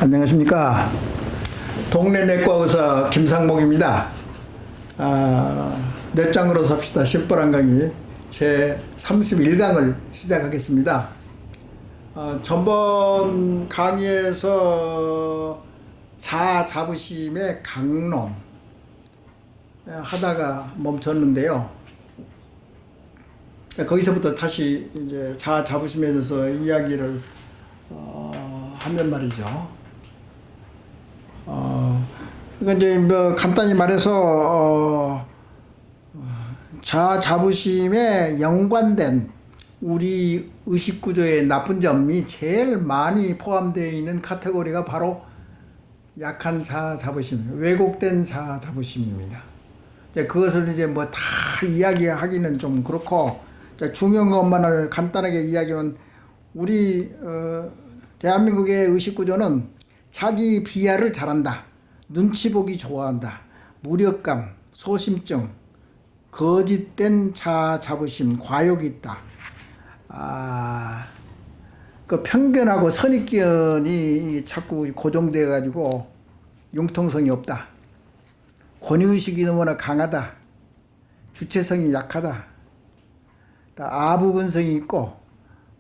안녕하십니까. 동네 내과 의사 김상목입니다. 뇌짱으로 삽시다 10번 강의 제 31강을 시작하겠습니다. 전번 강의에서 자아자부심의 강론 하다가 멈췄는데요. 거기서부터 다시 이제 자아자부심에 대해서 이야기를 하면 말이죠. 그러니까 이제 뭐 간단히 말해서 자아자부심에 연관된 우리 의식구조의 나쁜 점이 제일 많이 포함되어 있는 카테고리가 바로 약한 자아자부심, 왜곡된 자아자부심입니다. 이제 그것을 이제 뭐 다 이야기하기는 좀 그렇고, 중요한 것만을 간단하게 이야기하면 우리 대한민국의 의식구조는 자기 비하를 잘한다, 눈치 보기 좋아한다, 무력감, 소심증, 거짓된 자아자부심, 과욕이 있다. 그 편견하고 선입견이 자꾸 고정되어 가지고 융통성이 없다. 권위의식이 너무나 강하다. 주체성이 약하다. 아부근성이 있고,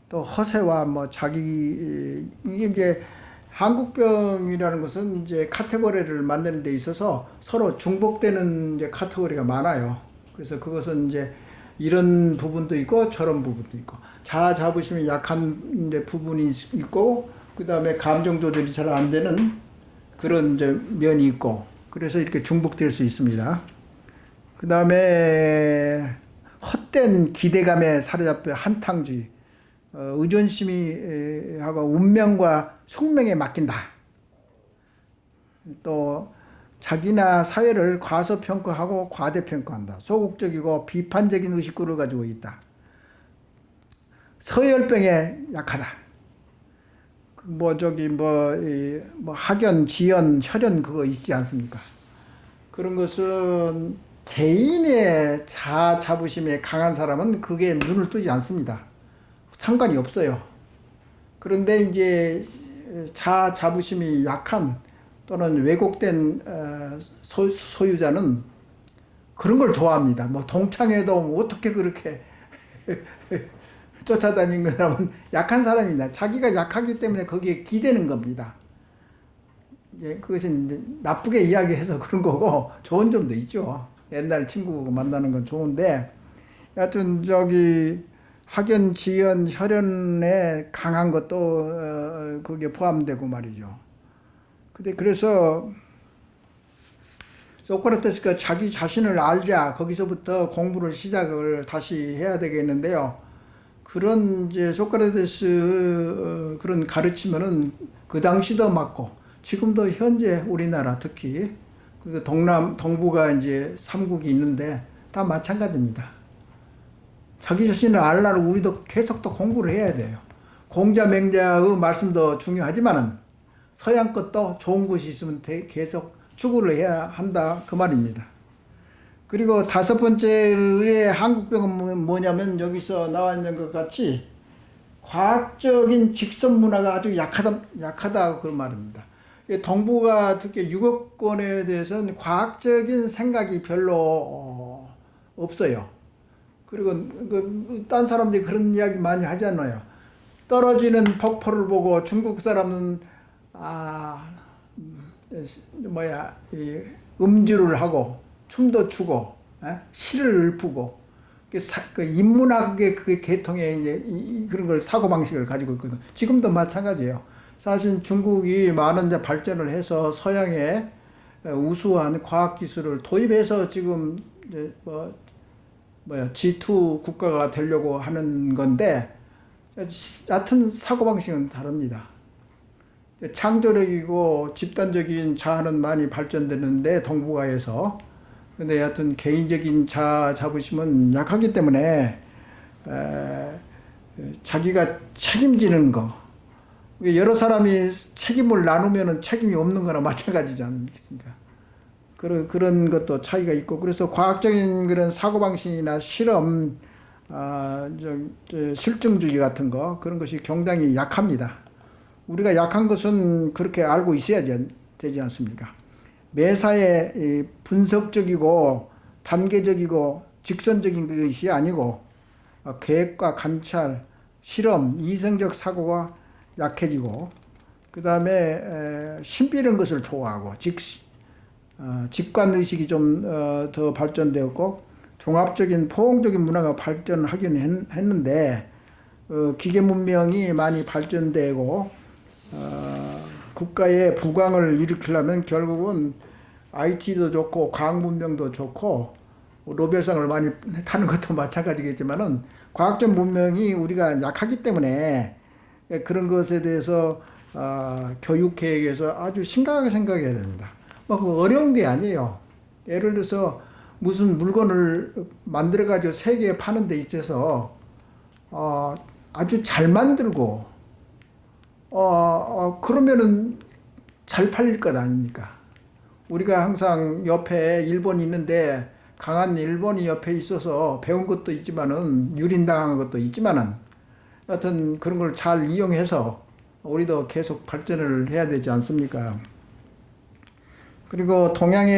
또 허세와 뭐 자기, 이게 이제 한국병이라는 것은 이제 카테고리를 만드는 데 있어서 서로 중복되는 이제 카테고리가 많아요. 그래서 그것은 이제 이런 부분도 있고 저런 부분도 있고, 자아자부심이 약한 이제 부분이 있고, 그 다음에 감정 조절이 잘 안 되는 그런 이제 면이 있고, 그래서 이렇게 중복될 수 있습니다. 그 다음에 헛된 기대감에 사로잡혀 한탕주의, 의존심이 하고 운명과 숙명에 맡긴다. 또 자기나 사회를 과소평가하고 과대평가한다. 소극적이고 비판적인 의식구를 가지고 있다. 서열병에 약하다. 뭐 학연, 지연, 혈연 그거 있지 않습니까? 그런 것은 개인의 자아자부심에 강한 사람은 그게 눈을 뜨지 않습니다. 상관이 없어요. 그런데 이제 자아자부심이 약한 또는 왜곡된 소유자는 그런 걸 좋아합니다. 뭐 동창회도 어떻게 그렇게 쫓아다니는 사람은 약한 사람이다. 자기가 약하기 때문에 거기에 기대는 겁니다. 이제 그것은 이제 나쁘게 이야기해서 그런 거고, 좋은 점도 있죠. 옛날 친구 만나는 건 좋은데, 하여튼 학연, 지연, 혈연에 강한 것도 그게 포함되고 말이죠. 그래서 소크라테스가 자기 자신을 알자, 거기서부터 공부를 시작을 다시 해야 되겠는데요. 그런 이제 소크라테스 그런 가르치면은 그 당시도 맞고 지금도 현재 우리나라 특히 그 동부가 이제 3국이 있는데 다 마찬가지입니다. 자기 자신을 알라고 우리도 계속 또 공부를 해야 돼요. 공자맹자의 말씀도 중요하지만은 서양 것도 좋은 것이 있으면 계속 추구를 해야 한다 그 말입니다. 그리고 다섯 번째의 한국병은 뭐냐면 여기서 나와 있는 것 같이 과학적인 직선 문화가 아주 약하다 그 말입니다. 동부가 특히 유교권에 대해서는 과학적인 생각이 별로 없어요. 그리고 딴 사람들이 그런 이야기 많이 하잖아요. 떨어지는 폭포를 보고 중국 사람은 음주를 하고 춤도 추고 시를 읊고 그 인문학의 그 계통의 이제 그런 걸 사고방식을 가지고 있거든. 지금도 마찬가지예요. 사실 중국이 많은 이제 발전을 해서 서양의 우수한 과학기술을 도입해서 지금 이제 G2 국가가 되려고 하는 건데, 얕은 사고방식은 다릅니다. 창조력이고 집단적인 자아는 많이 발전되는데 동북아에서, 근데 여하튼 개인적인 자부심은 약하기 때문에 자기가 책임지는 거, 여러 사람이 책임을 나누면 책임이 없는 거나 마찬가지지 않습니까? 그런 것도 차이가 있고, 그래서 과학적인 그런 사고방식이나 실험, 실증주의 같은 거, 그런 것이 굉장히 약합니다. 우리가 약한 것은 그렇게 알고 있어야 되지 않습니까? 매사에 분석적이고 단계적이고 직선적인 것이 아니고 계획과 관찰, 실험, 이성적 사고가 약해지고, 그 다음에 신비로운 것을 좋아하고 직관의식이 좀 더 발전되었고 종합적인 포용적인 문화가 발전하긴 했는데, 기계 문명이 많이 발전되고 국가의 부강을 일으키려면 결국은 IT도 좋고 과학 문명도 좋고 노벨상을 많이 타는 것도 마찬가지겠지만은 과학적 문명이 우리가 약하기 때문에 그런 것에 대해서 교육 계획에서 아주 심각하게 생각해야 됩니다. 뭐 어려운 게 아니에요. 예를 들어서 무슨 물건을 만들어 가지고 세계에 파는 데 있어서 아주 잘 만들고 그러면은 잘 팔릴 것 아닙니까? 우리가 항상 옆에 일본이 있는데 강한 일본이 옆에 있어서 배운 것도 있지만은 유린당한 것도 있지만은 하여튼 그런 걸 잘 이용해서 우리도 계속 발전을 해야 되지 않습니까? 그리고 동양의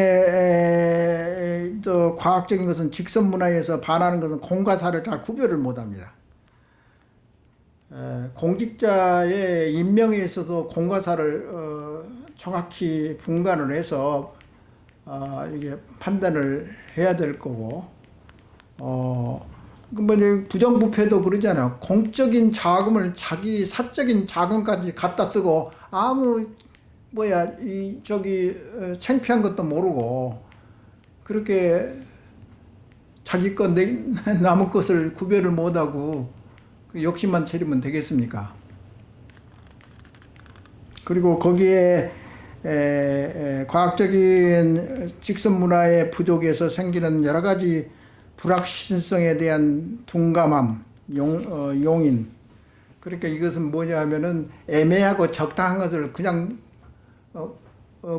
또 과학적인 것은 직선 문화에서 반하는 것은 공과 사를 잘 구별을 못합니다. 공직자의 임명에 있어도 공과 사를 정확히 분간을 해서 이게 판단을 해야 될 거고, 뭐 부정부패도 그러잖아요. 공적인 자금을 자기 사적인 자금까지 갖다 쓰고 아무 창피한 것도 모르고 그렇게 자기 것 남의 것을 구별을 못하고 욕심만 차리면 되겠습니까? 그리고 거기에 과학적인 직선 문화의 부족에서 생기는 여러 가지 불확실성에 대한 둔감함, 용인. 그러니까 이것은 뭐냐 하면은 애매하고 적당한 것을 그냥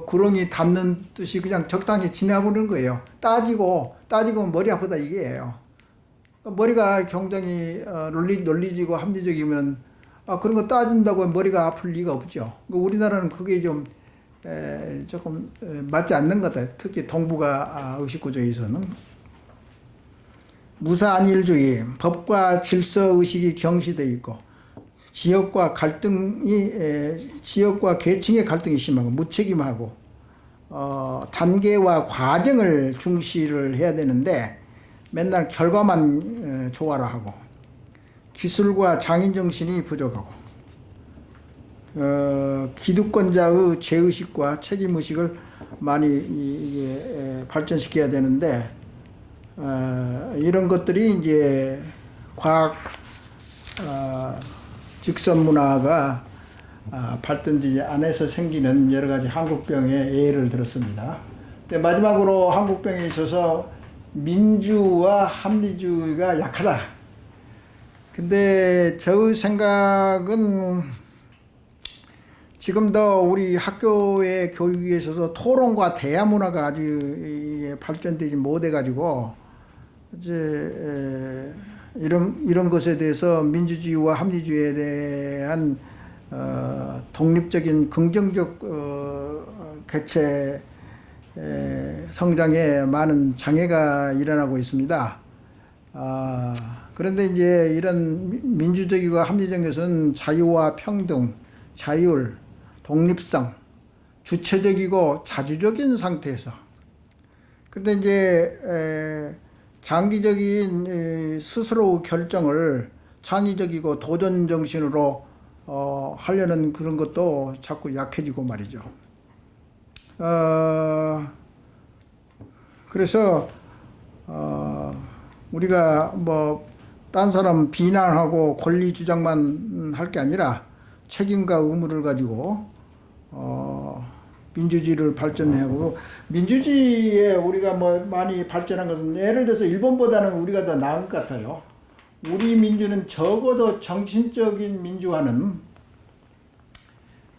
구렁이 담는 듯이 그냥 적당히 지나보는 거예요. 따지고 머리 아프다 이게예요. 머리가 굉장히 논리적이고 합리적이면 그런 거 따진다고 머리가 아플 리가 없죠. 우리나라는 그게 좀 조금 맞지 않는 것 같아요. 특히 동북아 의식구조에서는. 무사안일주의, 법과 질서의식이 경시되어 있고 지역과 계층의 갈등이 심하고 무책임하고 단계와 과정을 중시를 해야 되는데 맨날 결과만 조화를 기술과 장인정신이 부족하고 기득권자의 죄의식과 책임의식을 많이 발전시켜야 되는데 이런 것들이 이제 과학 직선 문화가 발전되지 않아서 생기는 여러 가지 한국병의 예를 들었습니다. 근데 마지막으로 한국병에 있어서 민주와 합리주의가 약하다. 근데 저의 생각은 지금도 우리 학교의 교육에 있어서 토론과 대화 문화가 아주 발전되지 못해가지고 이제 이런 것에 대해서 민주주의와 합리주의에 대한 독립적인 긍정적 개체 성장에 많은 장애가 일어나고 있습니다. 그런데 이제 이런 민주적이고 합리적인 것은 자유와 평등, 자율, 독립성, 주체적이고 자주적인 상태에서. 그런데 이제 장기적인 스스로 결정을 창의적이고 도전 정신으로 하려는 그런 것도 자꾸 약해지고 말이죠. 그래서 우리가 딴 사람 비난하고 권리 주장만 할 게 아니라 책임과 의무를 가지고 민주주의를 발전하고, 민주주의에 우리가 많이 발전한 것은 예를 들어서 일본보다는 우리가 더 나은 것 같아요. 우리 민주는 적어도 정신적인 민주화는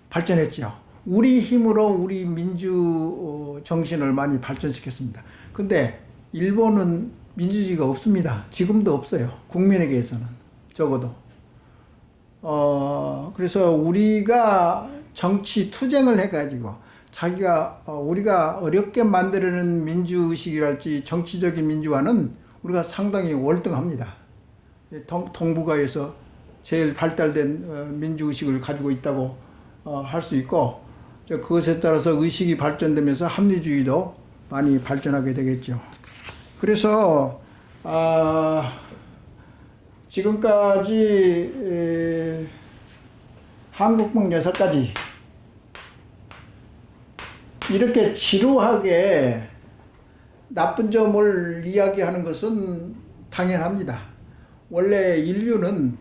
발전했죠. 우리 힘으로 우리 민주 정신을 많이 발전시켰습니다. 근데 일본은 민주주의가 없습니다. 지금도 없어요. 국민에게서는 적어도. 그래서 우리가 정치 투쟁을 해가지고 우리가 어렵게 만들어낸 민주의식이랄지 정치적인 민주화는 우리가 상당히 월등합니다. 동북아에서 제일 발달된 민주의식을 가지고 있다고 할 수 있고, 그것에 따라서 의식이 발전되면서 합리주의도 많이 발전하게 되겠죠. 그래서 지금까지 한국풍 6가지 이렇게 지루하게 나쁜 점을 이야기하는 것은 당연합니다. 원래 인류는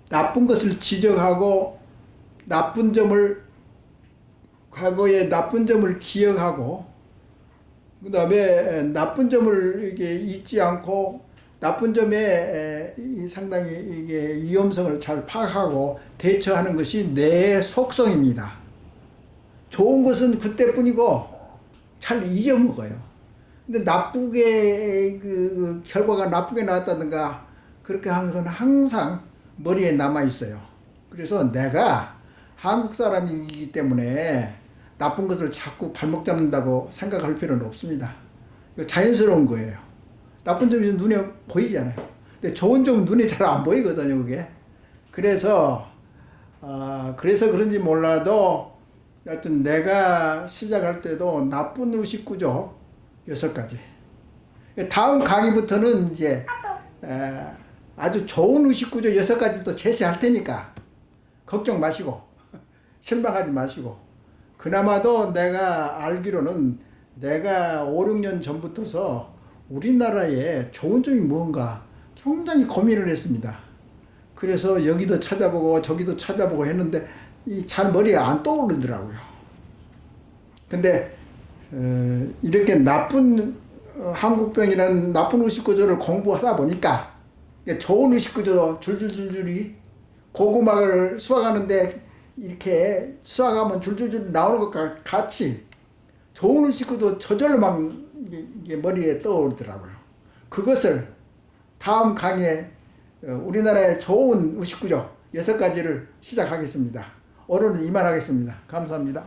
나쁜 것을 지적하고 나쁜 점을 과거의 나쁜 점을 기억하고 그 다음에 나쁜 점을 이게 잊지 않고 나쁜 점에 상당히 이게 위험성을 잘 파악하고 대처하는 것이 내 속성입니다. 좋은 것은 그때뿐이고 잘 잊어먹어요. 근데 나쁘게 그 결과가 나쁘게 나왔다든가 그렇게 하는 것은 항상 머리에 남아 있어요. 그래서 내가 한국 사람이기 때문에 나쁜 것을 자꾸 발목 잡는다고 생각할 필요는 없습니다. 이거 자연스러운 거예요. 나쁜 점이 눈에 보이잖아요. 근데 좋은 점은 눈에 잘 안 보이거든요, 그게. 그래서 그런지 몰라도 하여튼 내가 시작할 때도 나쁜 의식 구조 6가지. 다음 강의부터는 이제 아주 좋은 의식 구조 6가지부터 제시할 테니까 걱정 마시고 실망하지 마시고, 그나마도 내가 알기로는 내가 5, 6년 전부터서 우리나라에 좋은 점이 뭔가 굉장히 고민을 했습니다. 그래서 여기도 찾아보고 저기도 찾아보고 했는데 잘 머리에 안 떠오르더라고요. 근데 이렇게 나쁜 한국병이라는 나쁜 의식구조를 공부하다 보니까 좋은 의식구조 줄줄줄줄이 고구마를 수확하는데 이렇게 수확하면 줄줄줄 나오는 것과 같이 좋은 의식구도 저절로 막 이게 머리에 떠오르더라고요. 그것을 다음 강의에 우리나라의 좋은 의식구조 6가지를 시작하겠습니다. 오늘은 이만하겠습니다. 감사합니다.